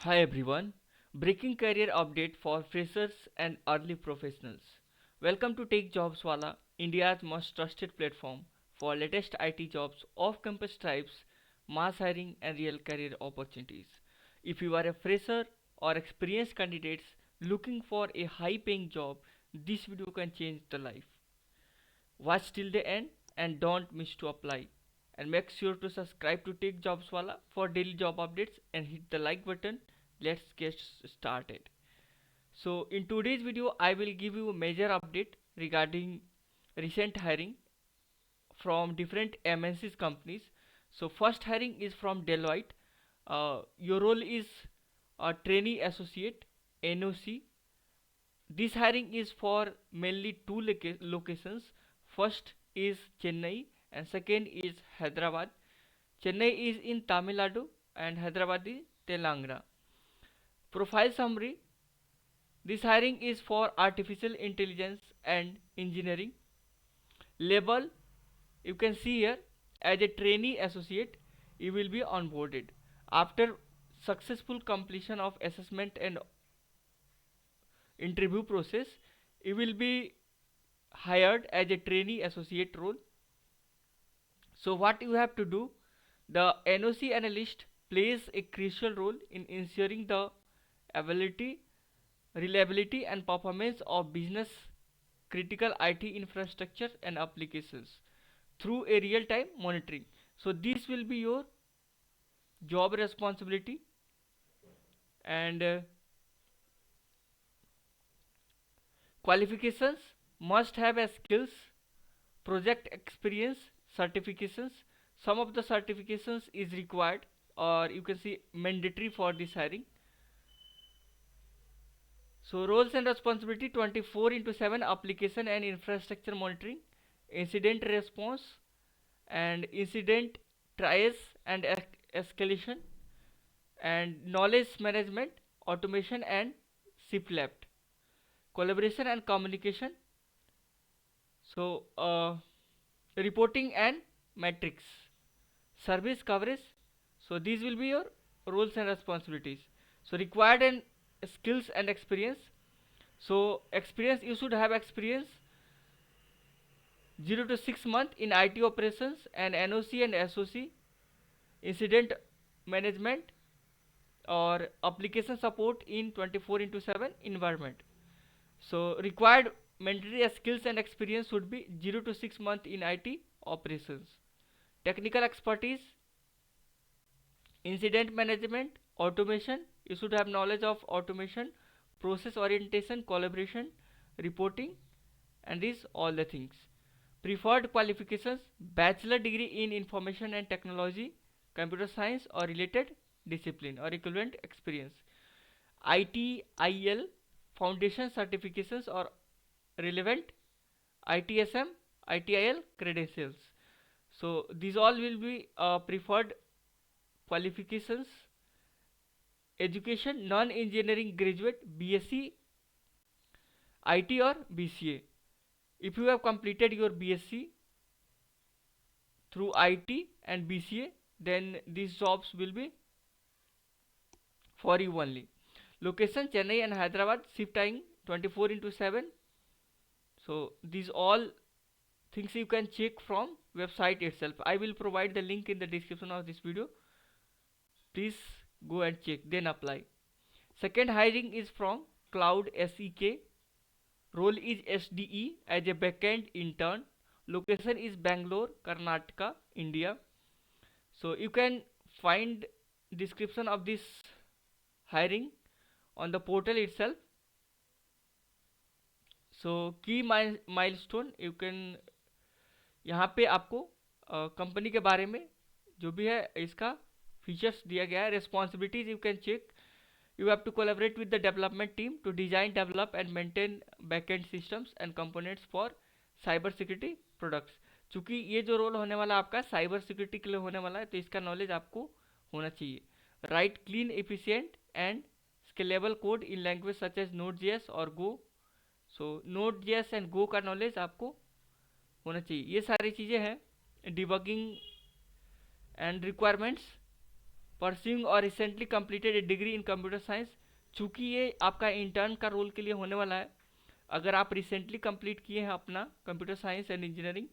Hi everyone, breaking career update for freshers and early professionals. Welcome to Take Jobs Wala, India's most trusted platform for latest IT jobs, off-campus types, mass hiring and real career opportunities. If you are a fresher or experienced candidates looking for a high-paying job, this video can change the life. Watch till the end and don't miss to apply. And make sure to subscribe to Tech Jobs Wala for daily job updates and hit the like button. Let's get started. So in today's video I will give you a major update regarding recent hiring from different MNCs companies. So first hiring is from Deloitte. Your role is a trainee associate NOC. This hiring is for mainly two locations. First is Chennai and second is Hyderabad. Chennai is in Tamil Nadu and Hyderabad is Telangana. Profile summary. This hiring is for artificial intelligence and engineering. Label, you can see here, as a trainee associate you will be onboarded. After successful completion of assessment and interview process, you will be hired as a trainee associate role. So what you have to do, the NOC analyst plays a crucial role in ensuring the ability, reliability and performance of business critical IT infrastructure and applications through a real-time monitoring. So this will be your job responsibility. And qualifications: must have a skills, project experience, certifications. Some of the certifications is required, or you can see mandatory for this hiring. So roles and responsibility: 24 into 7 application and infrastructure monitoring, incident response and incident triage and escalation, and knowledge management, automation and shift left, collaboration and communication. So reporting and metrics, service coverage. So these will be your roles and responsibilities. So required and skills and experience. So experience, you should have experience 0 to 6 month in IT operations and NOC and SOC, incident management or application support in 24 into 7 environment. So required mandatory skills and experience should be 0 to 6 month in IT operations. Technical expertise: incident management, automation. You should have knowledge of automation, process orientation, collaboration, reporting, and these all the things. Preferred qualifications: bachelor degree in information and technology, computer science or related discipline or equivalent experience. ITIL foundation certifications or relevant ITSM, ITIL credentials. So these all will be preferred qualifications. Education: non-engineering graduate, BSc, IT or BCA. If you have completed your BSc through IT and BCA, then these jobs will be for you only. Location: Chennai and Hyderabad, shift time 24 into 7. So these all things you can check from website itself. I will provide the link in the description of this video. Please go and check, then apply. Second hiring is from Cloud SEK. Role is SDE as a backend intern. Location is Bangalore, Karnataka, India. So you can find description of this hiring on the portal itself. So की milestone you can, यहाँ पे आपको company के बारे में जो भी है इसका फीचर्स दिया गया है. Responsibilities you can check. You have to collaborate with the development team to design, develop and maintain backend systems and components for cyber security products. चूंकि ये जो रोल होने वाला आपका साइबर सिक्योरिटी के लिए होने वाला है, तो इसका नॉलेज आपको होना चाहिए. Write clean, efficient and scalable code in language such as Node.js और Go. So Node.js and Go का नॉलेज आपको होना चाहिए. ये सारी चीज़ें हैं. Debugging and requirements. परस्यूइंग और recently completed a degree in computer science. चूँकि ये आपका इंटर्न का रोल के लिए होने वाला है, अगर आप रिसेंटली कंप्लीट किए हैं अपना कंप्यूटर साइंस एंड इंजीनियरिंग,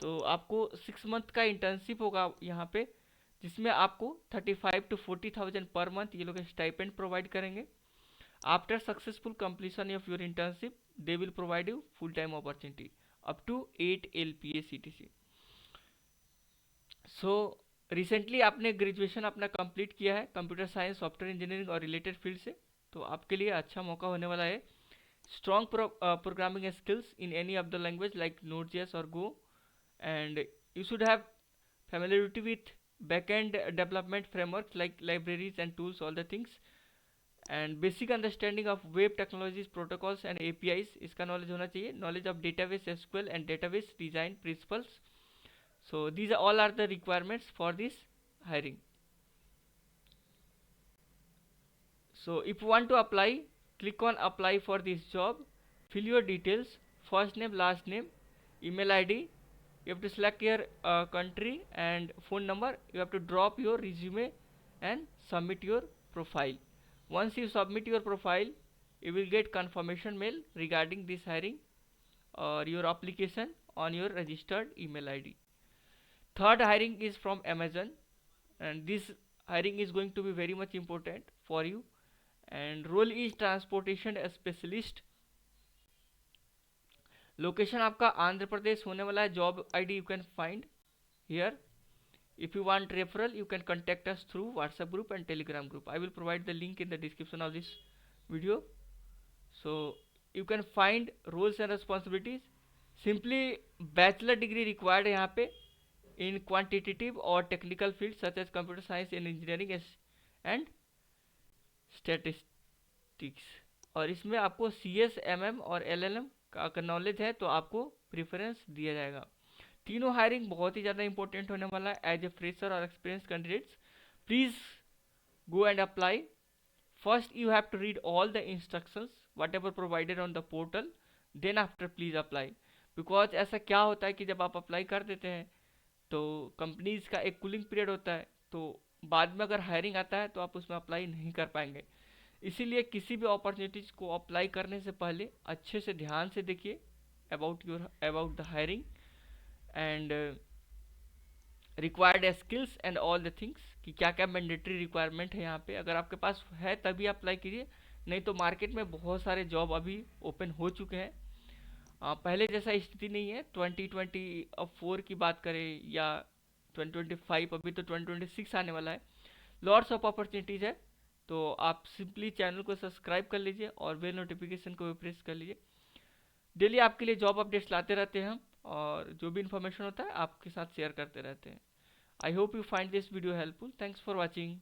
तो आपको 6 मंथ का इंटर्नशिप होगा यहाँ पे, जिसमें आपको 35 to 40,000 पर मंथ ये लोग स्टाइपेंड प्रोवाइड करेंगे। After successful completion of your internship they will provide you full time opportunity up to 8 LPA CTC। So recently आपने ग्रेजुएशन अपना कंप्लीट किया है कंप्यूटर साइंस, सॉफ्टवेयर इंजीनियरिंग और रिलेटेड फील्ड से, तो आपके लिए अच्छा मौका होने वाला है। Strong programming skills in any of the language like Node.js और Go, and you should have familiarity with backend development frameworks like libraries and tools, all the things, and basic understanding of web technologies, protocols and APIs, इसका knowledge होना चाहिए। knowledge of database SQL and database design principles। So these are all are the requirements for this hiring। So if you want to apply, click on apply for this job, fill your details, first name, last name, email ID, you have to select your country and phone number, you have to drop your resume and submit your profile. Once you submit your profile, you will get confirmation mail regarding this hiring or your application on your registered email ID. Third hiring is from Amazon, and this hiring is going to be very much important for you, and role is transportation specialist. Location आपका आंध्र प्रदेश होने वाला है। Job ID you can find here. If you want referral you can contact us through WhatsApp group and Telegram group. I will provide the link in the description of this video. So you can find roles and responsibilities. Simply bachelor degree required है यहाँ पे in quantitative और technical field such as computer science and engineering and statistics, और इसमें आपको CS, MM और LLM का अगर नॉलेज है तो आपको प्रेफरेंस दिया जाएगा। तीनों हायरिंग बहुत ही ज़्यादा इंपॉर्टेंट होने वाला है एज ए फ्रेशर और experience candidates. Please go and apply. First you have to read all the instructions whatever provided on the portal, then after please apply. Because ऐसा क्या होता है कि जब आप अप्लाई कर देते हैं तो कंपनीज का एक कूलिंग पीरियड होता है, तो बाद में अगर हायरिंग आता है तो आप उसमें अप्लाई नहीं कर पाएंगे। इसीलिए किसी भी अपॉर्चुनिटीज़ को अप्लाई करने से पहले अच्छे से ध्यान से देखिए about the hiring and required skills and all the things, कि क्या क्या मैंडेटरी रिक्वायरमेंट है यहाँ पे। अगर आपके पास है तभी अप्लाई कीजिए, नहीं तो मार्केट में बहुत सारे जॉब अभी ओपन हो चुके हैं। पहले जैसा स्थिति नहीं है। 2024 की बात करें या 2025, अभी तो 2026 आने वाला है, लॉट्स ऑफ अपॉर्चुनिटीज़ है। तो आप सिंपली चैनल को सब्सक्राइब कर लीजिए और बेल नोटिफिकेशन को भी प्रेस कर लीजिए। डेली आपके लिए जॉब अपडेट्स लाते रहते हैं हम, और जो भी इन्फॉर्मेशन होता है आपके साथ शेयर करते रहते हैं। I hope you find this video helpful. Thanks for watching.